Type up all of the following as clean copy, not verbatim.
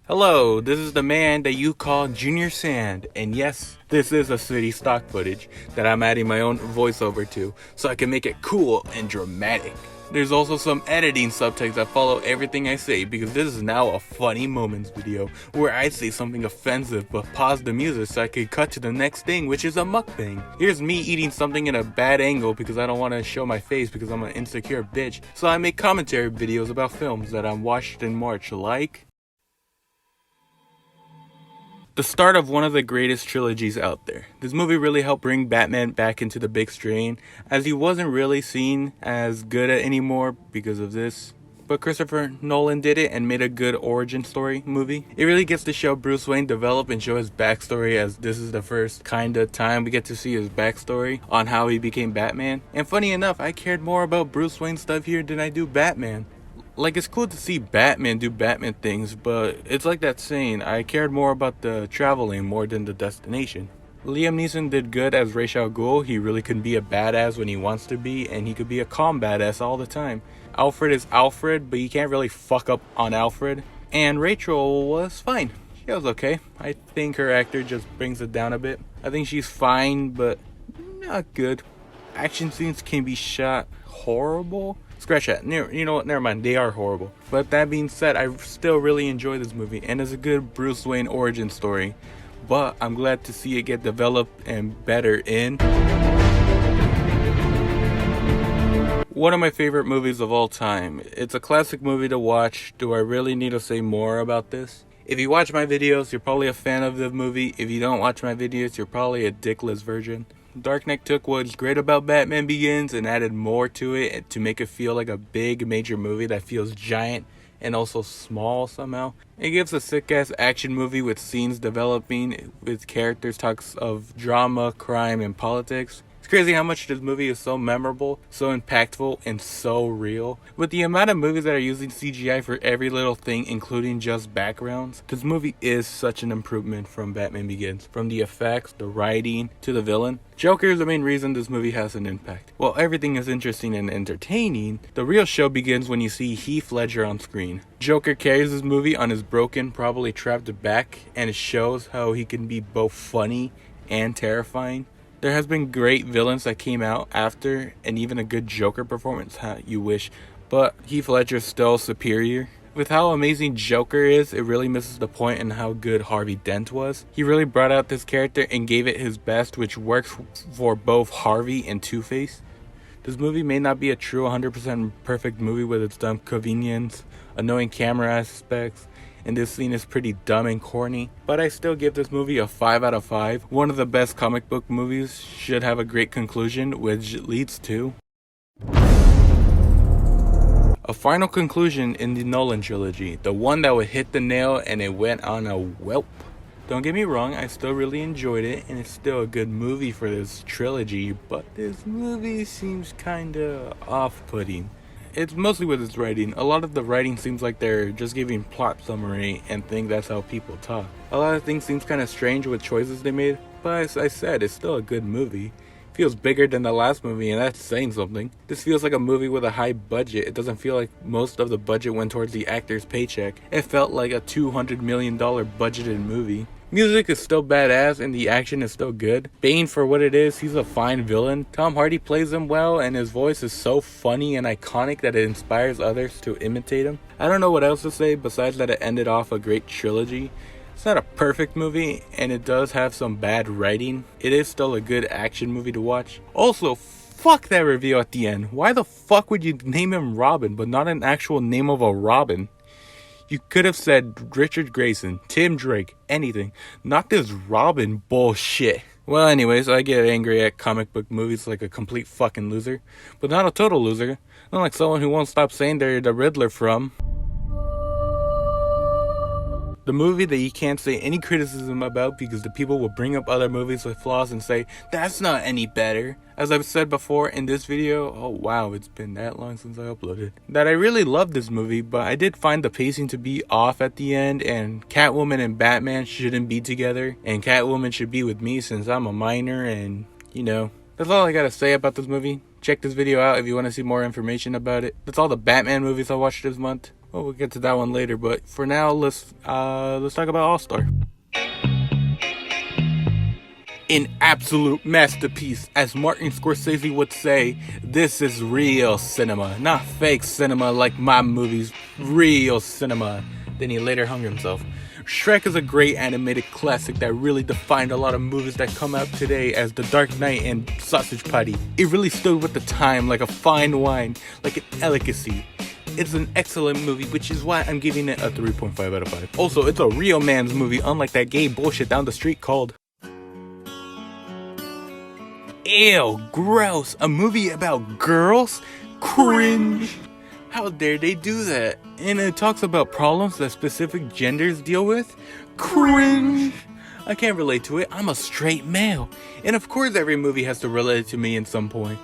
Hello, this is the man that you call Junior Sand, and yes, this is a city stock footage that I'm adding my own voiceover to, so I can make it cool and dramatic. There's also some editing subtext that follow everything I say, because this is now a funny moments video, where I say something offensive but pause the music so I can cut to the next thing, which is a mukbang. Here's me eating something in a bad angle because I don't want to show my face because I'm an insecure bitch, so I make commentary videos about films that I watched in March, like the start of one of the greatest trilogies out there. This movie really helped bring Batman back into the big screen, as he wasn't really seen as good anymore because of this. But Christopher Nolan did it and made a good origin story movie. It really gets to show Bruce Wayne develop and show his backstory, as this is the first kinda time we get to see his backstory on how he became Batman. And funny enough, I cared more about Bruce Wayne stuff here than I do Batman. Like, it's cool to see Batman do Batman things, but it's like that saying, I cared more about the traveling more than the destination. Liam Neeson did good as Ra's al Ghul. He really can be a badass when he wants to be, and he could be a calm badass all the time. Alfred is Alfred, but you can't really fuck up on Alfred. And Rachel was fine. She was okay. I think her actor just brings it down a bit. I think she's fine, but not good. Action scenes can be shot horrible. Scratch that. You know what? Never mind. They are horrible. But that being said, I still really enjoy this movie, and it's a good Bruce Wayne origin story. But I'm glad to see it get developed and better in one of my favorite movies of all time. It's a classic movie to watch. Do I really need to say more about this? If you watch my videos, you're probably a fan of the movie. If you don't watch my videos, you're probably a dickless virgin. Dark Knight took what's great about Batman Begins and added more to it to make it feel like a big major movie that feels giant and also small somehow. It gives a sick-ass action movie with scenes developing, with characters talks of drama, crime, and politics. It's crazy how much this movie is so memorable, so impactful, and so real. With the amount of movies that are using CGI for every little thing, including just backgrounds, this movie is such an improvement from Batman Begins. From the effects, the writing, to the villain. Joker is the main reason this movie has an impact. While everything is interesting and entertaining, the real show begins when you see Heath Ledger on screen. Joker carries this movie on his broken, probably trapped back, and it shows how he can be both funny and terrifying. There has been great villains that came out after, and even a good Joker performance, you wish, but Heath Ledger is still superior. With how amazing Joker is, it really misses the point in how good Harvey Dent was. He really brought out this character and gave it his best, which works for both Harvey and Two-Face. This movie may not be a true 100% perfect movie with its dumb convenience, annoying camera aspects, and this scene is pretty dumb and corny, but I still give this movie a 5 out of 5. One of the best comic book movies should have a great conclusion, which leads to a final conclusion in the Nolan trilogy, the one that would hit the nail and it went on a whelp. Don't get me wrong, I still really enjoyed it, and it's still a good movie for this trilogy, but this movie seems kinda off-putting. It's mostly with its writing. A lot of the writing seems like they're just giving plot summary and think that's how people talk. A lot of things seems kind of strange with choices they made, but as I said, it's still a good movie. It feels bigger than the last movie, and that's saying something. This feels like a movie with a high budget. It doesn't feel like most of the budget went towards the actor's paycheck. It felt like a $200 million budgeted movie. Music is still badass and the action is still good. Bane, for what it is, he's a fine villain. Tom Hardy plays him well, and his voice is so funny and iconic that it inspires others to imitate him. I don't know what else to say besides that it ended off a great trilogy. It's not a perfect movie, and it does have some bad writing. It is still a good action movie to watch. Also, fuck that reveal at the end. Why the fuck would you name him Robin, but not an actual name of a Robin? You could have said Richard Grayson, Tim Drake, anything. Not this Robin bullshit. Well, anyways, I get angry at comic book movies like a complete fucking loser. But not a total loser. Not like someone who won't stop saying they're the Riddler from the movie that you can't say any criticism about because the people will bring up other movies with flaws and say, that's not any better. As I've said before in this video, oh wow, it's been that long since I uploaded, that I really love this movie, but I did find the pacing to be off at the end, and Catwoman and Batman shouldn't be together, and Catwoman should be with me since I'm a minor, and you know, that's all I gotta say about this movie. Check this video out if you want to see more information about it. That's all the Batman movies I watched this month. Well, we'll get to that one later, but for now, let's talk about All-Star. An absolute masterpiece, as Martin Scorsese would say. This is real cinema, not fake cinema like my movies. Real cinema. Then he later hung himself. Shrek is a great animated classic that really defined a lot of movies that come out today, as The Dark Knight and Sausage Party. It really stood with the time like a fine wine, like an delicacy. It's an excellent movie, which is why I'm giving it a 3.5 out of 5. Also, it's a real man's movie, unlike that gay bullshit down the street called... Ew, gross. A movie about girls? Cringe. How dare they do that? And it talks about problems that specific genders deal with? Cringe. I can't relate to it. I'm a straight male. And of course every movie has to relate to me in some point.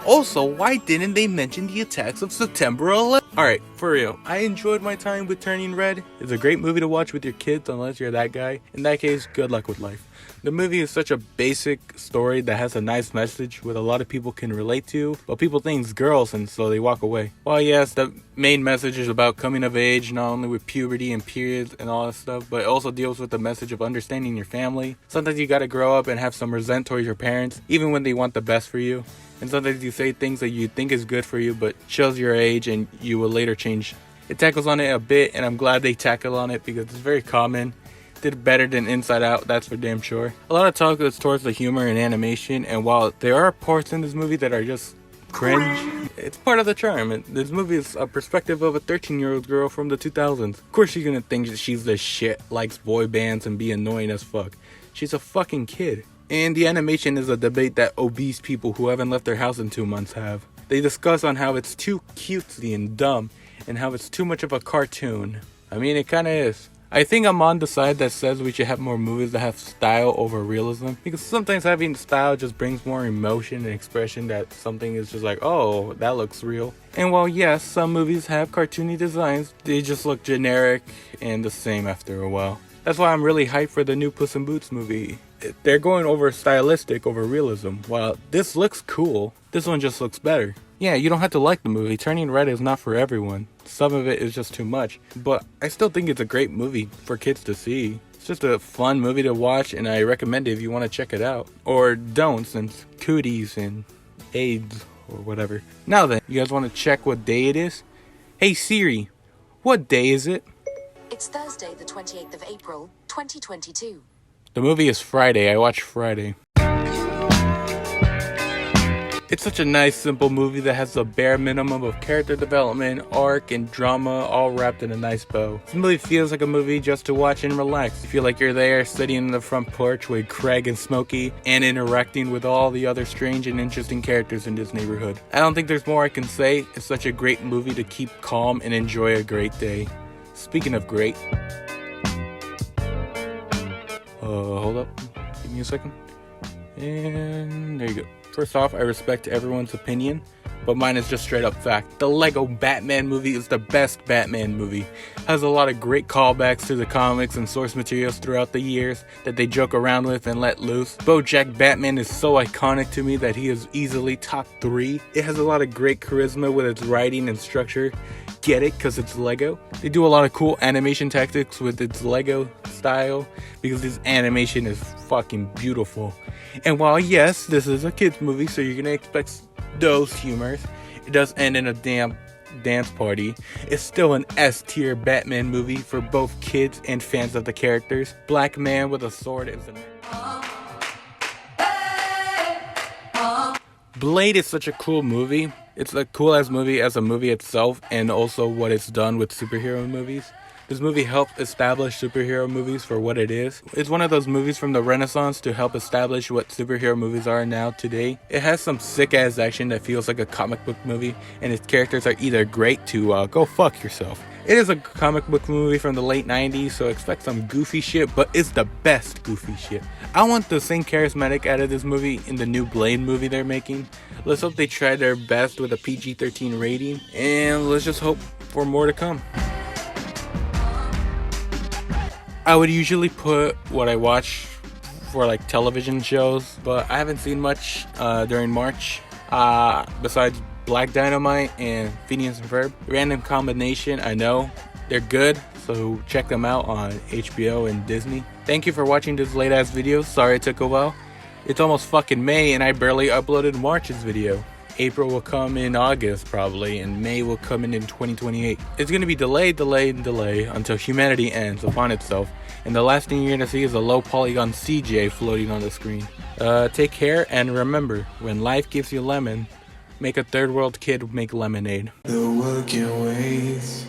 Also, why didn't they mention the attacks of September 11th? Alright, for real, I enjoyed my time with Turning Red. It's a great movie to watch with your kids, unless you're that guy. In that case, good luck with life. The movie is such a basic story that has a nice message, which a lot of people can relate to, but people think it's girls and so they walk away. While yes, the main message is about coming of age, not only with puberty and periods and all that stuff, but it also deals with the message of understanding your family. Sometimes you gotta grow up and have some resent towards your parents, even when they want the best for you. And sometimes you say things that you think is good for you, but shows your age and you will later change. It tackles on it a bit, and I'm glad they tackle on it because it's very common. Did better than Inside Out, that's for damn sure. A lot of talk is towards the humor and animation, and while there are parts in this movie that are just cringe, it's part of the charm. This movie is a perspective of a 13-year-old girl from the 2000s. Of course she's gonna think that she's the shit, likes boy bands, and be annoying as fuck. She's a fucking kid. And the animation is a debate that obese people who haven't left their house in 2 months have. They discuss on how it's too cutesy and dumb, and how it's too much of a cartoon. I mean, it kinda is. I think I'm on the side that says we should have more movies that have style over realism, because sometimes having style just brings more emotion and expression that something is just like, oh, that looks real. And while yes, some movies have cartoony designs, they just look generic and the same after a while. That's why I'm really hyped for the new Puss in Boots movie. They're going over stylistic over realism. While this looks cool, this one just looks better. Yeah, you don't have to like the movie. Turning Red is not for everyone. Some of it is just too much. But I still think it's a great movie for kids to see. It's just a fun movie to watch, and I recommend it if you want to check it out. Or don't, since cooties and AIDS or whatever. Now then, you guys want to check what day it is? Hey Siri, what day is it? It's Thursday, the 28th of April, 2022. The movie is Friday. I watched Friday. It's such a nice, simple movie that has the bare minimum of character development, arc, and drama all wrapped in a nice bow. This movie feels like a movie just to watch and relax. You feel like you're there, sitting in the front porch with Craig and Smokey, and interacting with all the other strange and interesting characters in this neighborhood. I don't think there's more I can say. It's such a great movie to keep calm and enjoy a great day. Speaking of great... hold up. Give me a second. And there you go. First off, I respect everyone's opinion, but mine is just straight up fact. The Lego Batman movie is the best Batman movie. Has a lot of great callbacks to the comics and source materials throughout the years that they joke around with and let loose. BoJack Batman is so iconic to me that he is easily top 3. It has a lot of great charisma with its writing and structure. Get it? Because it's Lego. They do a lot of cool animation tactics with its Lego style because this animation is fucking beautiful. And while yes, this is a kids movie, so you're gonna expect those humors, it does end in a damn dance party. It's still an S tier Batman movie for both kids and fans of the characters. Black man with a sword is the Blade is such a cool movie. It's a cool ass movie as a movie itself, and also what it's done with superhero movies. This movie helped establish superhero movies for what it is. It's one of those movies from the Renaissance to help establish what superhero movies are now today. It has some sick ass action that feels like a comic book movie, and its characters are either great to go fuck yourself. It is a comic book movie from the late 90s, so expect some goofy shit, but it's the best goofy shit. I want the same charismatic out of this movie in the new Blade movie they're making. Let's hope they try their best with a PG-13 rating, and let's just hope for more to come. I would usually put what I watch for like television shows, but I haven't seen much during March besides Black Dynamite and Phineas and Ferb. Random combination, I know. They're good, so check them out on HBO and Disney. Thank you for watching this late ass video. Sorry it took a while. It's almost fucking May and I barely uploaded March's video. April will come in August probably, and May will come in 2028. It's gonna be delay until humanity ends upon itself, and the last thing you're gonna see is a low polygon CJ floating on the screen. Take care, and remember, when life gives you lemon, make a third world kid make lemonade. The working ways.